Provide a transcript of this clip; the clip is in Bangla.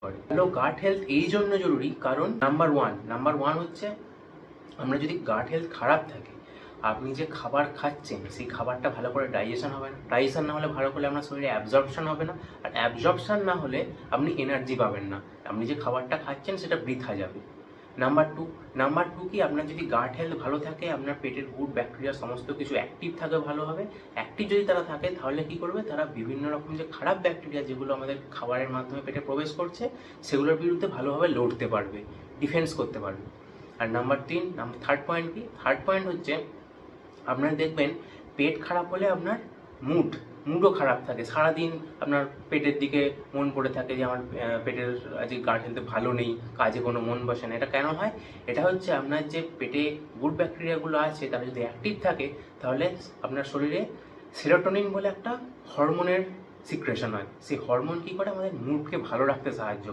করে। ভালো গাট হেলথ এই জন্য জরুরি কারণ নাম্বার ওয়ান হচ্ছে আমরা যদি গাট হেলথ খারাপ থাকে, আপনি যে খাবার খাচ্ছেন সেই খাবারটা ভালো করে ডাইজেশন হবে না, ডাইজেশন না হলে ভালো করে আপনার শরীরে অ্যাবজর্পশন হবে না, আর অ্যাবজর্পশন না হলে আপনি এনার্জি পাবেন না, আপনি যে খাবারটা খাচ্ছেন সেটা বৃথা যাবে। নাম্বার টু কি আপনার যদি গাট হেলথ ভালো থাকে, আপনার পেটের গুড ব্যাকটেরিয়া সমস্ত কিছু অ্যাক্টিভ থাকে ভালোভাবে। অ্যাক্টিভ যদি তারা থাকে তাহলে কি করবে, তারা বিভিন্ন রকম যে খারাপ ব্যাকটেরিয়া যেগুলো আমাদের খাবারের মাধ্যমে পেটে প্রবেশ করছে সেগুলোর বিরুদ্ধে ভালোভাবে লড়তে পারবে, ডিফেন্স করতে পারবে। আর থার্ড পয়েন্ট কি, থার্ড পয়েন্ট হচ্ছে আপনার দেখবেন পেট খারাপ হলে আপনার মুডও খারাপ থাকে, সারাদিন আপনার পেটের দিকে মন পড়ে থাকে যে আমার পেটের আজকে গাট হেলথ ভালো নেই, কাজে কোনো মন বসে না। এটা কেন হয়? এটা হচ্ছে আপনার যে পেটে গুড ব্যাকটেরিয়াগুলো আছে তারা যদি অ্যাক্টিভ থাকে তাহলে আপনার শরীরে সেরোটোনিন বলে একটা হরমোনের সিক্রেশন হয়। সেই হরমোন কী করে, আমাদের মুডকে ভালো রাখতে সাহায্য করে।